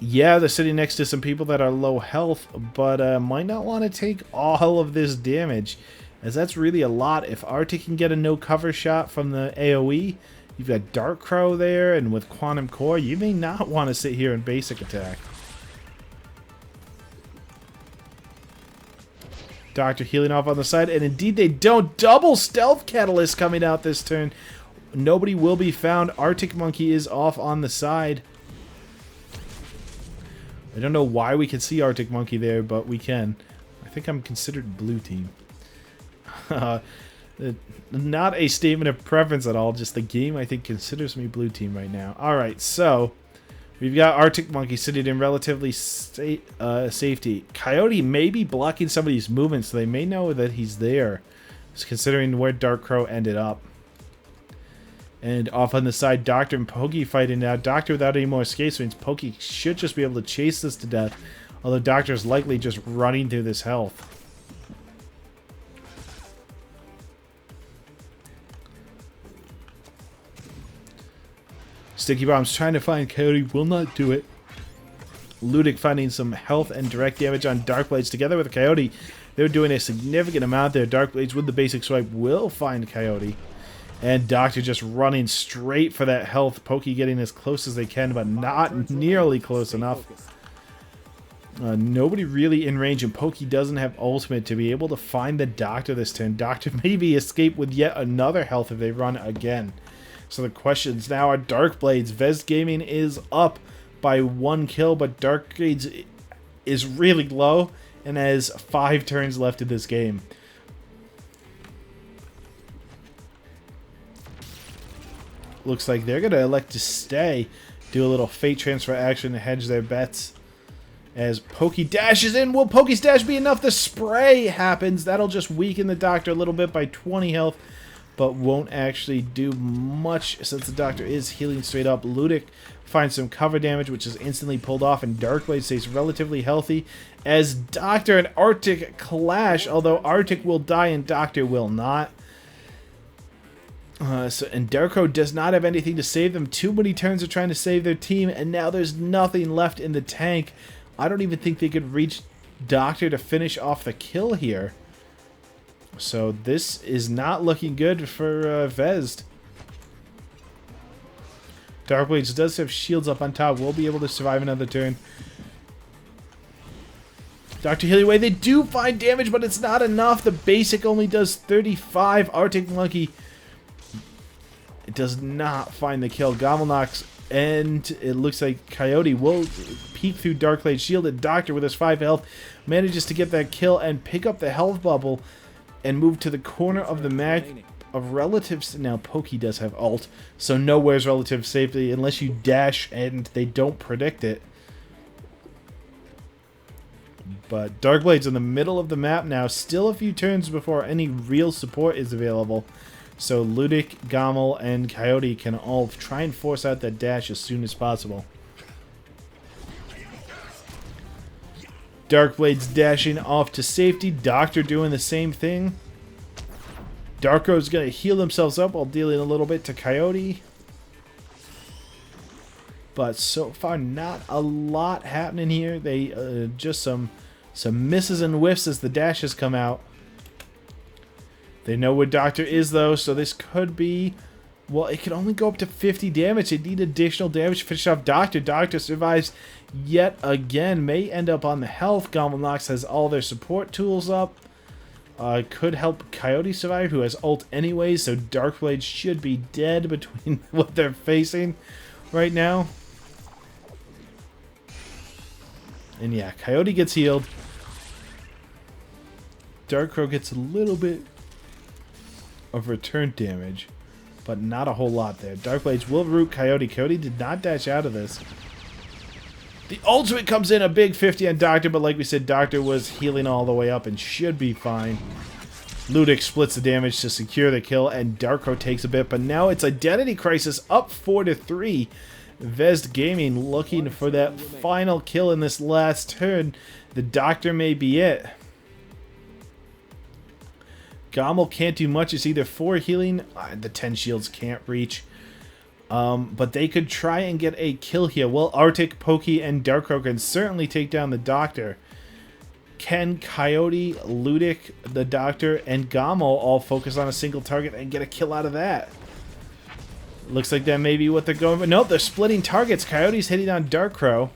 Speaker 1: yeah, they're sitting next to some people that are low health, but might not want to take all of this damage, as that's really a lot. If Arctic can get a no-cover shot from the AoE, you've got Dark Crow there, and with Quantum Core, you may not want to sit here in basic attack. Doctor healing off on the side, and indeed they don't. Double Stealth Catalyst coming out this turn. Nobody will be found. Arctic Monkey is off on the side. I don't know why we can see Arctic Monkey there, but we can. I think I'm considered blue team. Not a statement of preference at all, just the game I think considers me blue team right now. Alright, so we've got Arctic Monkey sitting in relatively safety. Coyote may be blocking somebody's movement, so they may know that he's there, just considering where Dark Crow ended up. And off on the side, Doctor and Pokey fighting now. Doctor without any more escapes means Pokey should just be able to chase this to death, although Doctor's likely just running through this health. Sticky Bomb's trying to find Coyote, will not do it. Ludic finding some health and direct damage on Dark Blades together with Coyote. They're doing a significant amount there. Dark Blades with the basic swipe will find Coyote. And Doctor just running straight for that health. Pokey getting as close as they can, but not nearly close enough. Nobody really in range, and Pokey doesn't have ultimate to be able to find the Doctor this turn. Doctor maybe escape with yet another health if they run again. So the questions now are Dark Blades. Vezzed Gaming is up by 1 kill, but Dark Blades is really low and has 5 turns left in this game. Looks like they're going to elect to stay, do a little fate transfer action to hedge their bets. As Pokey dashes in, will Pokey's dash be enough? The spray happens. That'll just weaken the Doctor a little bit by 20 health, but won't actually do much since the Doctor is healing straight up. Ludic finds some cover damage, which is instantly pulled off, and Darkblade stays relatively healthy as Doctor and Arctic clash, although Arctic will die and Doctor will not. And Dark Crow does not have anything to save them. Too many turns of trying to save their team, and now there's nothing left in the tank. I don't even think they could reach Doctor to finish off the kill here. So this is not looking good for Vezzed. Darkblades does have shields up on top. Will be able to survive another turn. Doctor healing away. They do find damage, but it's not enough. The basic only does 35. Arctic Monkey, it does not find the kill. Gomelnox, and it looks like Coyote will peek through Darkblade's shield, and Doctor with his 5 health manages to get that kill and pick up the health bubble and move to the corner of the map of relatives. Now Pokey does have ult, so nowhere's relative safety unless you dash and they don't predict it. But Darkblade's in the middle of the map now, still a few turns before any real support is available. So Ludic, Gomel, and Coyote can all try and force out that dash as soon as possible. Darkblade's dashing off to safety. Doctor doing the same thing. Darko's going to heal themselves up while dealing a little bit to Coyote. But so far, not a lot happening here. They just some misses and whiffs as the dashes come out. They know where Doctor is, though, so this could be Well, it can only go up to 50 damage. They need additional damage to finish off Doctor. Doctor survives yet again. May end up on the health. Goblinox has all their support tools up. Could help Coyote survive, who has ult anyways, so Darkblade should be dead between what they're facing right now. And yeah, Coyote gets healed. Darkcrow gets a little bit of return damage, but not a whole lot there. Darkblades will root Coyote. Coyote did not dash out of this. The ultimate comes in, a big 50 on Doctor, but like we said, Doctor was healing all the way up and should be fine. Ludic splits the damage to secure the kill, and Darkcrow takes a bit, but now it's Identity Crisis up 4-3. Vezzed Gaming looking for that final kill in this last turn. The Doctor may be it. Gommel can't do much. It's either 4 healing. The 10 shields can't reach. But they could try and get a kill here. Well, Arctic, Pokey, and Darkcrow can certainly take down the Doctor. Can Coyote, Ludic, the Doctor, and Gommel all focus on a single target and get a kill out of that? Looks like that may be what they're going for. Nope, they're splitting targets. Coyote's hitting on Darkcrow.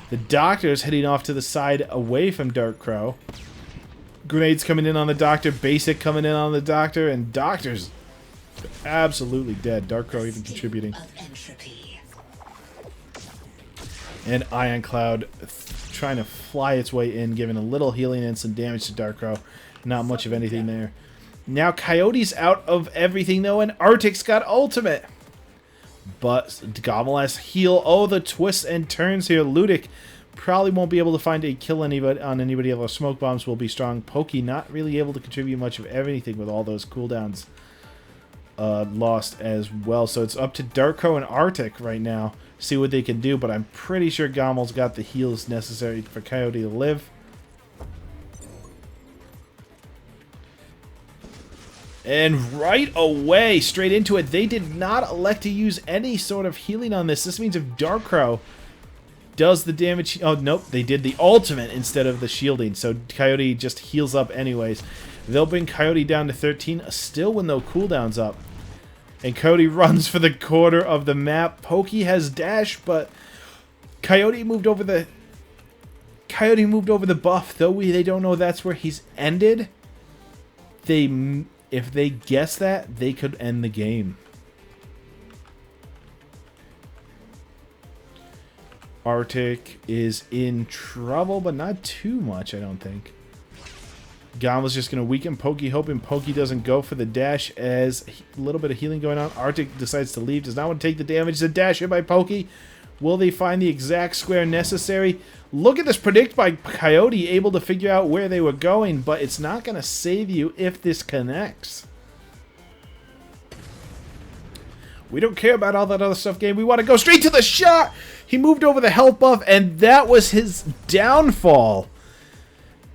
Speaker 1: The Doctor's heading off to the side away from Darkcrow. Grenades coming in on the Doctor. Basic coming in on the Doctor. And Doctor's absolutely dead. Darkcrow even contributing. And Ion Cloud trying to fly its way in, giving a little healing and some damage to Darkcrow. Not much of anything there. Now Coyote's out of everything though, and Arctic's got ultimate. But Gommel has heal. Oh, the twists and turns here. Ludic probably won't be able to find a kill on anybody else. Smoke bombs will be strong. Pokey not really able to contribute much of anything with all those cooldowns lost as well. So it's up to Darkcrow and Arctic right now. See what they can do, but I'm pretty sure Gommel's got the heals necessary for Coyote to live. And right away, straight into it, they did not elect to use any sort of healing on this. This means if Darkcrow does the damage... Oh, nope, they did the ultimate instead of the shielding. So Coyote just heals up anyways. They'll bring Coyote down to 13, still with no cooldowns up. And Coyote runs for the corner of the map. Pokey has dash, but Coyote moved over the... Coyote moved over the buff, though they don't know that's where he's ended. If they guess that, they could end the game. Arctic is in trouble, but not too much, I don't think. Gommel's just going to weaken Pokey, hoping Pokey doesn't go for the dash as a little bit of healing going on. Arctic decides to leave, does not want to take the damage. The dash hit by Pokey. Will they find the exact square necessary? Look at this predict by Coyote, able to figure out where they were going, but it's not going to save you if this connects. We don't care about all that other stuff, game. We want to go straight to the shot. He moved over the health buff, and that was his downfall.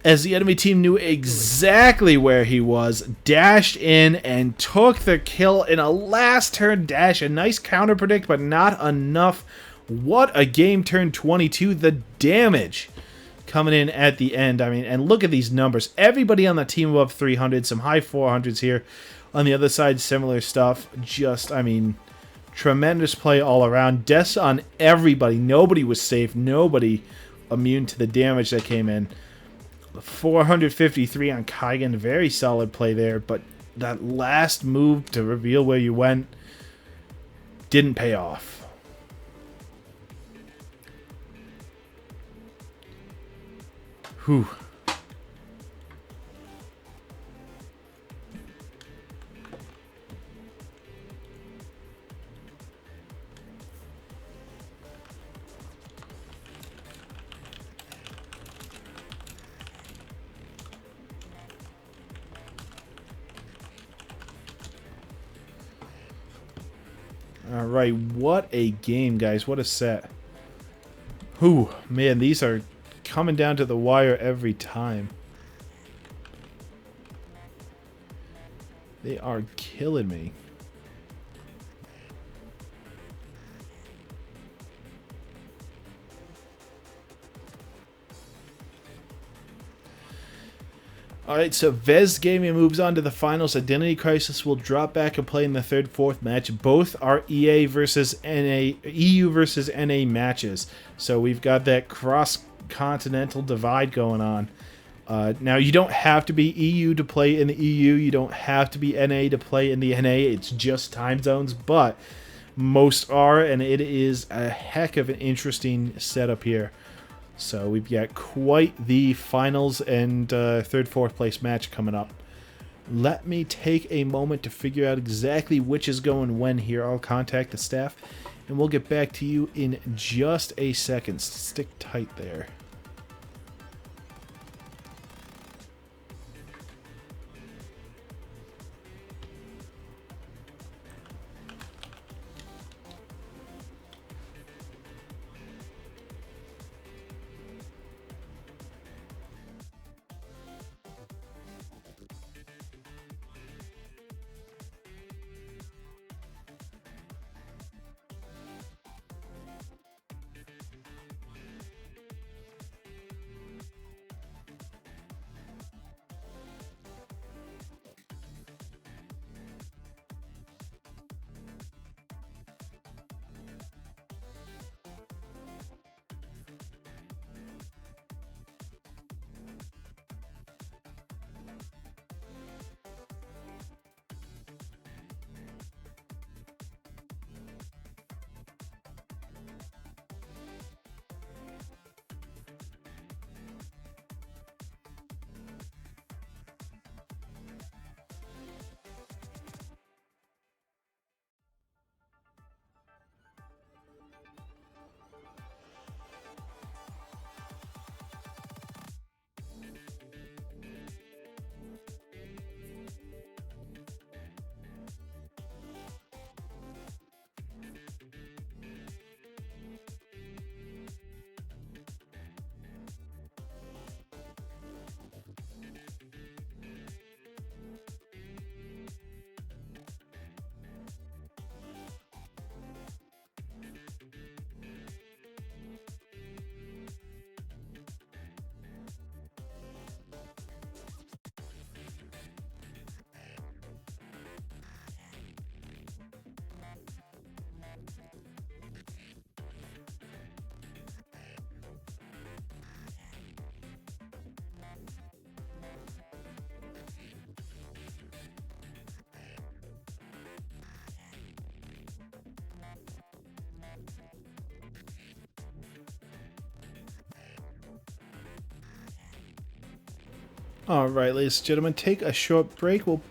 Speaker 1: As the enemy team knew exactly where he was, dashed in and took the kill in a last turn dash. A nice counter predict, but not enough. What a game, turn 22. The damage coming in at the end. I mean, and look at these numbers. Everybody on the team above 300, some high 400s here. On the other side, similar stuff. Just, I mean, tremendous play all around. Deaths on everybody. Nobody was safe. Nobody immune to the damage that came in. 453 on Kaigan. Very solid play there. But that last move to reveal where you went didn't pay off. Whew. All right, what a game, guys. What a set. Whew, man, these are coming down to the wire every time. They are killing me. Alright, so Vezzed Gaming moves on to the finals. Identity Crisis will drop back and play in the third, fourth match. Both are EA versus NA, EU versus NA matches. So we've got that cross-continental divide going on. Now, you don't have to be EU to play in the EU. You don't have to be NA to play in the NA. It's just time zones, but most are, and it is a heck of an interesting setup here. So we've got quite the finals and third, fourth place match coming up. Let me take a moment to figure out exactly which is going when here. I'll contact the staff, and we'll get back to you in just a second. Stick tight there. Alright, ladies and gentlemen, take a short break. We'll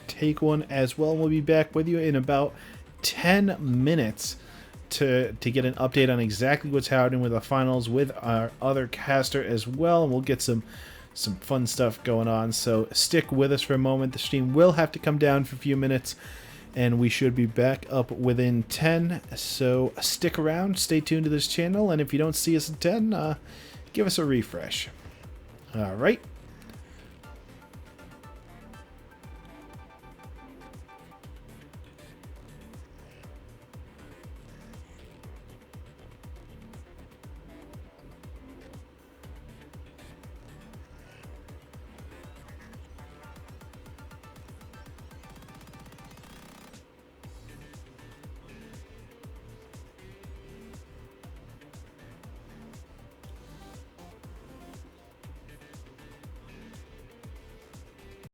Speaker 1: take one as well. We'll be back with you in about 10 minutes to get an update on exactly what's happening with the finals with our other caster as well. And we'll get some fun stuff going on. So stick with us for a moment. The stream will have to come down for a few minutes, and we should be back up within 10. So stick around, stay tuned to this channel, and if you don't see us in 10, give us a refresh. Alright.